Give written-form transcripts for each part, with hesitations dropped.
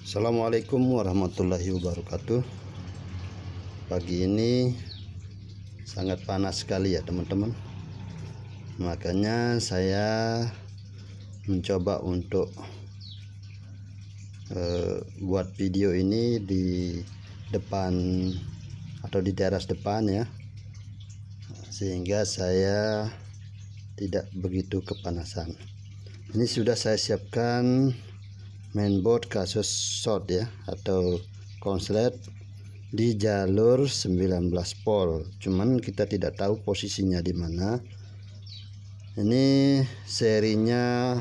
Assalamualaikum warahmatullahi wabarakatuh. Pagi ini sangat panas sekali ya teman-teman. Makanya saya mencoba untuk buat video ini di depan atau di teras depan ya, sehingga saya tidak begitu kepanasan. Ini sudah saya siapkan mainboard kasus short ya, atau konslet di jalur 19 volt. Cuman kita tidak tahu posisinya di mana. Ini serinya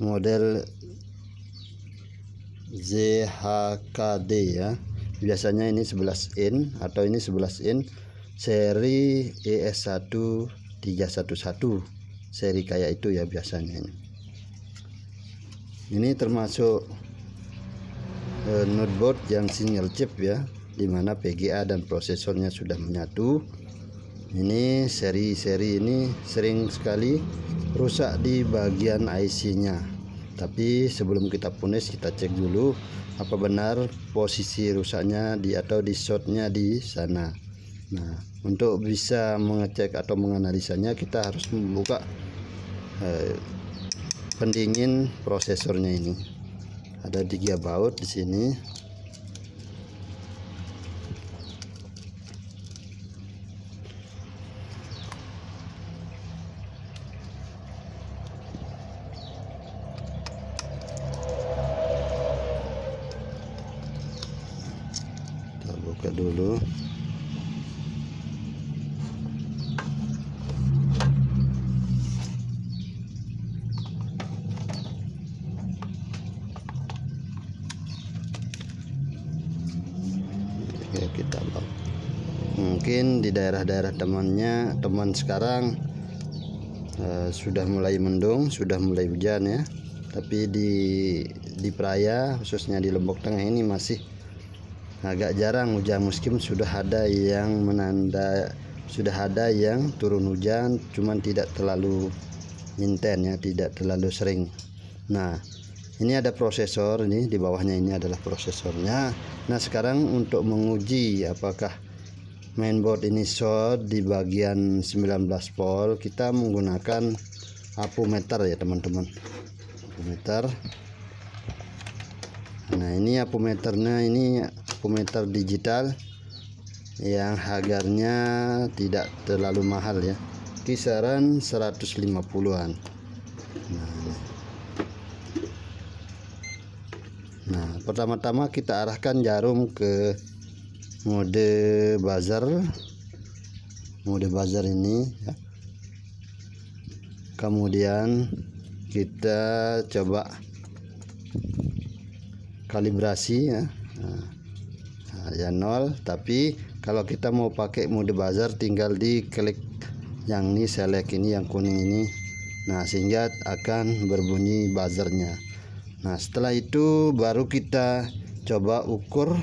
model ZHKD ya. Biasanya ini 11 in atau ini 11 in seri ES1311, seri kayak itu ya biasanya ini. Ini termasuk noteboard yang single chip ya, dimana PGA dan prosesornya sudah menyatu. Ini seri ini sering sekali rusak di bagian IC-nya. Tapi sebelum kita punis, kita cek dulu apa benar posisi rusaknya di atau di shortnya di sana. Nah, untuk bisa mengecek atau menganalisanya, kita harus membuka pendingin prosesornya. Ini ada 3 baut di sini. Kita buka dulu. Kita bawa. Mungkin di daerah-daerah teman sekarang sudah mulai mendung, sudah mulai hujan ya. Tapi di Praia, khususnya di Lombok Tengah ini masih agak jarang hujan, meskipun sudah ada yang turun hujan, cuman tidak terlalu intens ya, tidak terlalu sering. Nah, ini ada prosesor, ini di bawahnya ini adalah prosesornya. Nah, sekarang untuk menguji apakah mainboard ini short di bagian 19 volt, kita menggunakan apometer ya teman-teman. Apometer. Nah, ini apometernya, ini apometer digital yang harganya tidak terlalu mahal ya, kisaran 150-an. Nah, pertama-tama kita arahkan jarum ke mode buzzer ini ya. Kemudian kita coba kalibrasi ya. Ya 0, tapi kalau kita mau pakai mode buzzer tinggal diklik yang ini, select ini yang kuning ini. Nah, sehingga akan berbunyi buzzernya. Nah, setelah itu baru kita coba ukur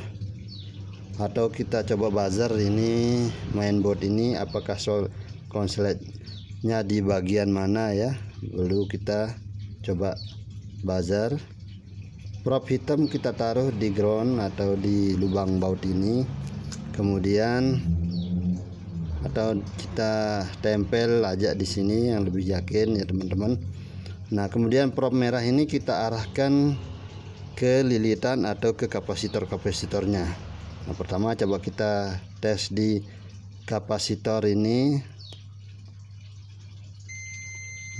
atau kita coba buzzer ini, mainboard ini apakah konsletnya di bagian mana ya. Lalu kita coba buzzer. Prop hitam kita taruh di ground atau di lubang baut ini. Kemudian atau kita tempel aja di sini yang lebih yakin ya teman-teman. Nah, kemudian prop merah ini kita arahkan ke lilitan atau ke kapasitornya. Nah, pertama coba kita tes di kapasitor ini.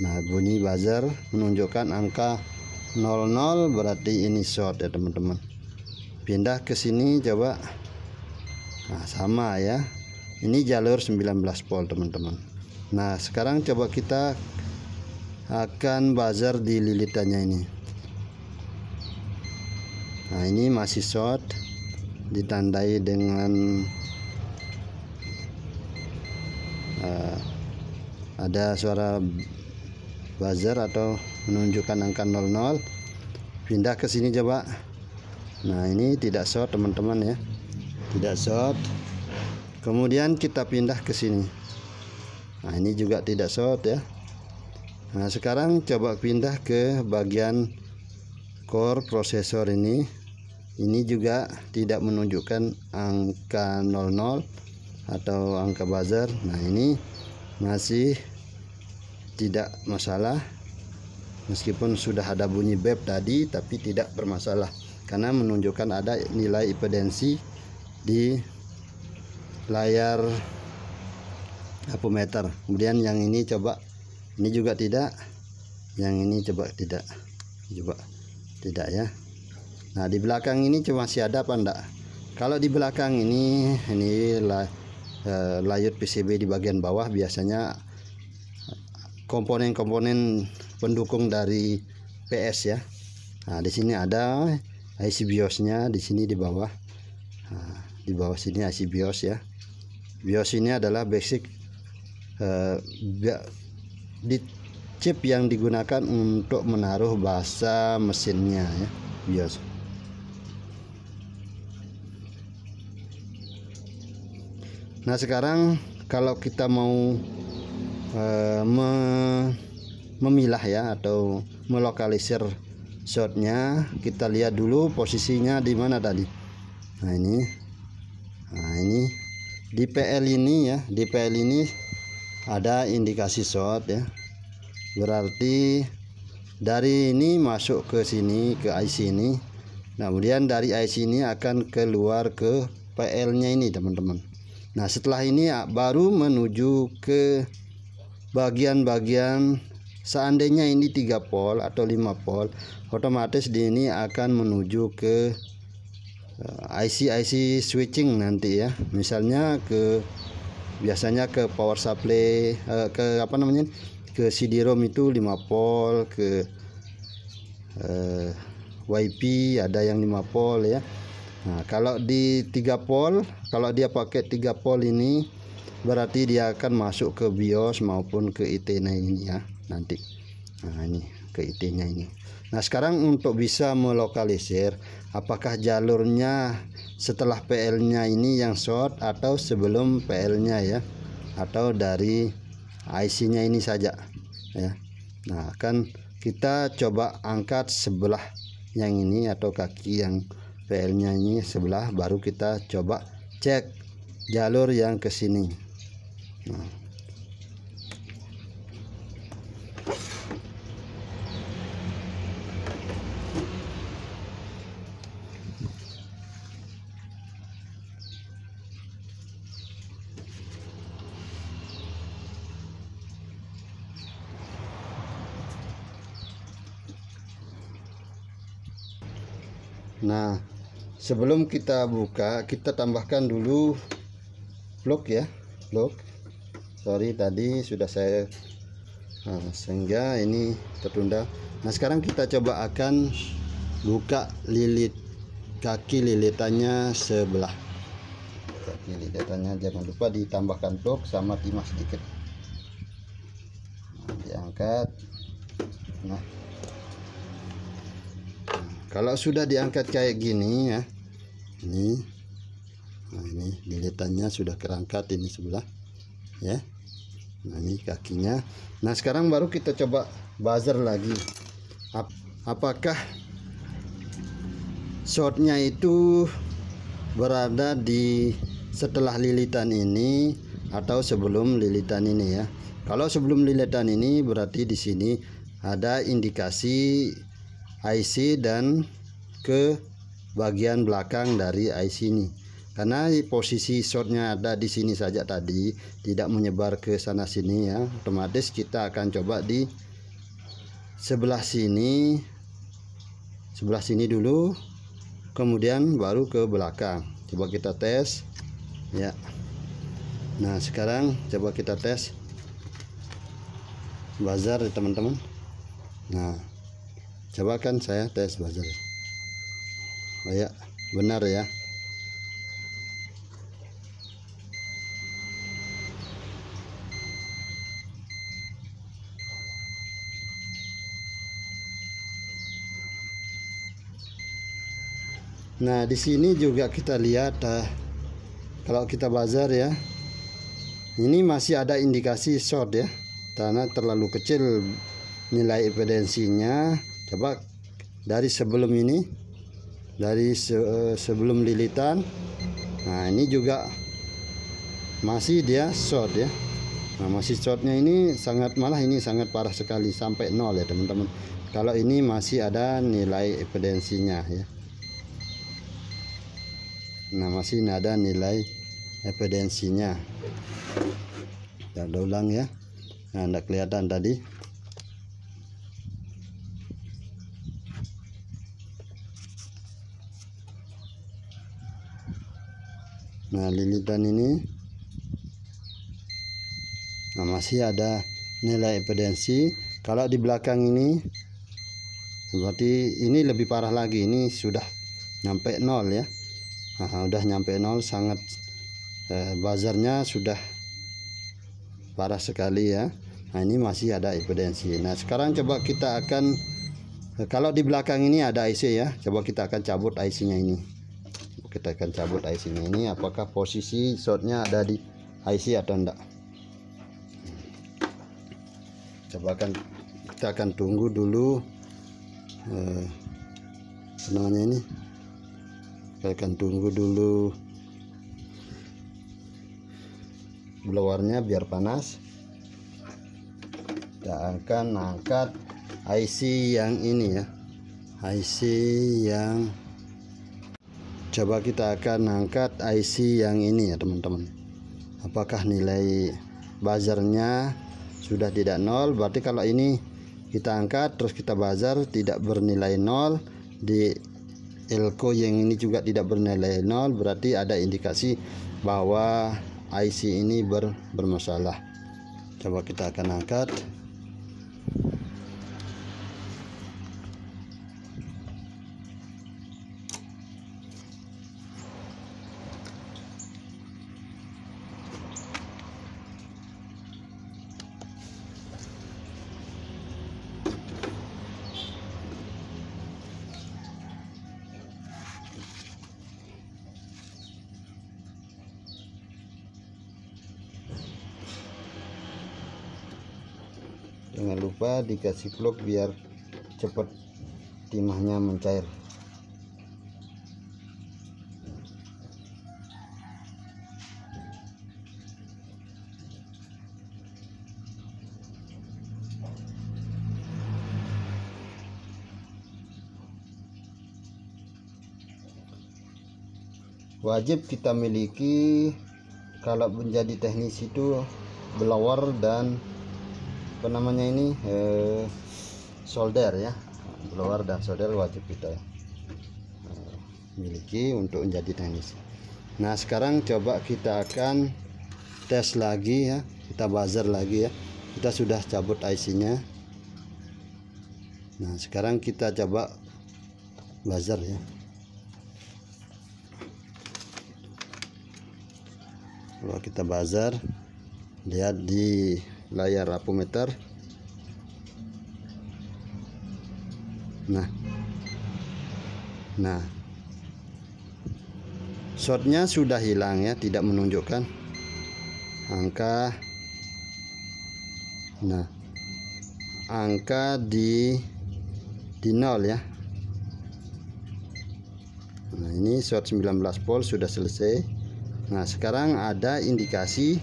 Nah, bunyi buzzer menunjukkan angka 00, berarti ini short ya teman-teman. Pindah ke sini coba. Nah, sama ya. Ini jalur 19 volt teman-teman. Nah, sekarang coba kita akan buzzer di lilitannya ini. Nah, ini masih short, ditandai dengan ada suara buzzer atau menunjukkan angka 00. Pindah ke sini coba. Nah, ini tidak short teman-teman ya, tidak short. Kemudian kita pindah ke sini. Nah, ini juga tidak short ya. Nah, sekarang coba pindah ke bagian core prosesor ini. ini juga tidak menunjukkan angka 00 atau angka buzzer. Nah, ini masih tidak masalah, meskipun sudah ada bunyi bep tadi, tapi tidak bermasalah karena menunjukkan ada nilai impedansi di layar apometer. Kemudian yang ini coba, ini juga tidak, yang ini coba tidak ya. Nah, di belakang ini cuma masih ada apa enggak? Kalau di belakang ini layut PCB di bagian bawah biasanya komponen-komponen pendukung dari PS ya. Nah, di sini ada IC BIOS-nya di sini di bawah. Nah, di bawah sini IC BIOS ya. BIOS ini adalah basic di chip yang digunakan untuk menaruh bahasa mesinnya ya, BIOS. Nah, sekarang kalau kita mau memilah ya atau melokalisir shortnya, kita lihat dulu posisinya di mana tadi. Nah, ini di PL ini ya, di PL ini ada indikasi short ya. Berarti dari ini masuk ke sini, ke IC ini. Nah, kemudian dari IC ini akan keluar ke PL-nya ini, teman-teman. Nah, setelah ini baru menuju ke bagian-bagian, seandainya ini 3 volt atau 5 volt, otomatis di ini akan menuju ke IC switching nanti ya. Misalnya biasanya ke power supply, ke apa namanya, ke CD-ROM itu 5 volt, ke WiFi ada yang 5 volt ya. Nah, kalau di 3 volt, kalau dia pakai 3 volt ini berarti dia akan masuk ke BIOS maupun ke IT-nya ini ya nanti. Nah, ini ke IT-nya ini. Nah, sekarang untuk bisa melokalisir apakah jalurnya setelah PL-nya ini yang short atau sebelum PL-nya ya, atau dari IC-nya ini saja ya. Nah, kan kita coba angkat sebelah yang ini atau kaki yang PL-nya ini sebelah, baru kita coba cek jalur yang ke sini. Nah, sebelum kita buka, kita tambahkan dulu blok ya, blok. Sorry tadi sudah saya sehingga ini tertunda. Nah, sekarang kita coba akan buka kaki lilitannya sebelah. Kaki lilitannya jangan lupa ditambahkan blok sama timah sedikit. Nah, diangkat. Nah, kalau sudah diangkat kayak gini ya, ini, nah ini lilitannya sudah kerangkat ini sebelah ya. Nah, ini kakinya. Nah, sekarang baru kita coba buzzer lagi. Apakah shortnya itu berada di setelah lilitan ini atau sebelum lilitan ini ya. Kalau sebelum lilitan ini berarti di sini ada indikasi IC dan ke bagian belakang dari IC ini, karena posisi shortnya ada di sini saja tadi, tidak menyebar ke sana sini ya. Otomatis kita akan coba di sebelah sini dulu, kemudian baru ke belakang. Coba kita tes ya. Nah, sekarang coba kita tes buzzer ya teman-teman. Nah, coba kan saya tes buzzer. Oh ya, benar ya. Nah, di sini juga kita lihat kalau kita buzzer ya, ini masih ada indikasi short ya, karena terlalu kecil nilai impedansinya. Coba dari sebelum ini, dari sebelum lilitan. Nah ini juga masih dia short ya. Nah masih shortnya ini malah ini sangat parah sekali, sampai 0 ya teman-teman. Kalau ini masih ada nilai evidensinya ya. Nah masih ada nilai evidensinya. Kita ulang ya. Nah tidak kelihatan tadi. Nah lilitan ini, nah masih ada nilai evidensi. Kalau di belakang ini berarti ini lebih parah lagi, ini sudah nyampe 0 ya. Nah udah nyampe 0, sangat buzzernya sudah parah sekali ya. Nah ini masih ada evidensi. Nah sekarang coba kita akan, kalau di belakang ini ada IC ya, coba kita akan cabut IC nya ini. Kita akan cabut IC nya ini, apakah posisi shortnya ada di IC atau enggak. Coba kita akan tunggu dulu namanya ini. Kita akan tunggu dulu blowernya biar panas. Kita akan angkat IC yang ini ya, IC yang, coba kita akan angkat IC yang ini ya teman-teman. Apakah nilai buzzernya sudah tidak 0? Berarti kalau ini kita angkat terus kita buzzer tidak bernilai 0, di elko yang ini juga tidak bernilai 0, berarti ada indikasi bahwa IC ini bermasalah. Coba kita akan angkat. Jangan lupa dikasih vlog biar cepat timahnya mencair. Wajib kita miliki kalau menjadi teknisi itu blower dan apa namanya ini solder ya. Blower dan solder wajib kita miliki untuk menjadi teknisi. Nah sekarang coba kita akan tes lagi ya, kita buzzer lagi ya. Kita sudah cabut IC nya. Nah sekarang kita coba buzzer ya. Kalau kita buzzer, lihat di layar apometer. Nah shortnya sudah hilang ya, tidak menunjukkan angka. Nah angka di 0 ya. Nah ini short 19 volt sudah selesai. Nah sekarang ada indikasi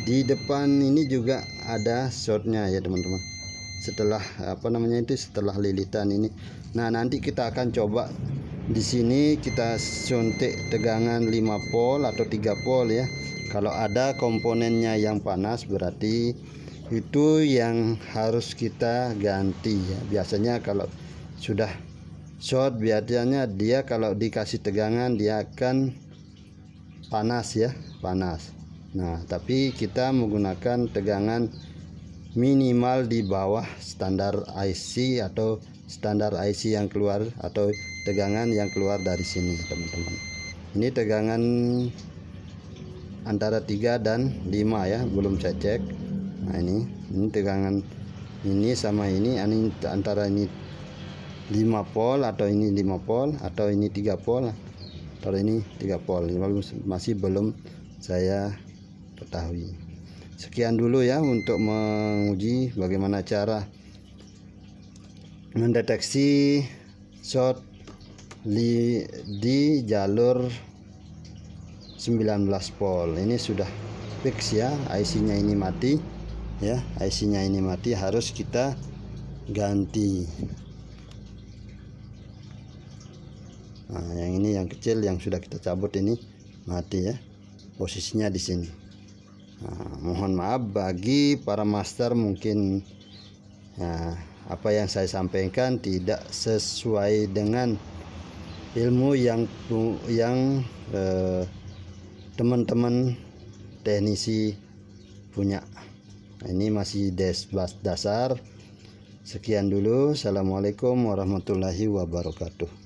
di depan ini juga ada shortnya ya teman-teman. Setelah apa namanya itu, setelah lilitan ini. Nah nanti kita akan coba di sini kita suntik tegangan 5 volt atau 3 volt ya. Kalau ada komponennya yang panas berarti itu yang harus kita ganti ya. Biasanya kalau sudah short biasanya dia kalau dikasih tegangan dia akan panas ya, panas. Nah tapi kita menggunakan tegangan minimal di bawah standar IC atau standar IC yang keluar atau tegangan yang keluar dari sini teman-teman. Ini tegangan antara 3 dan 5 ya, belum saya cek. Nah ini tegangan ini sama ini antara ini 5 volt atau ini 5 volt atau ini 3 volt atau ini 3 volt, masih belum saya ketahui. Sekian dulu ya untuk menguji bagaimana cara mendeteksi short di jalur 19 volt. Ini sudah fix ya, IC-nya ini mati ya, IC-nya ini mati, harus kita ganti. Nah, yang ini yang kecil yang sudah kita cabut ini mati ya, posisinya di sini. Nah, mohon maaf bagi para master, mungkin apa yang saya sampaikan tidak sesuai dengan ilmu yang teman-teman teknisi punya. Ini masih dasar. Sekian dulu. Assalamualaikum warahmatullahi wabarakatuh.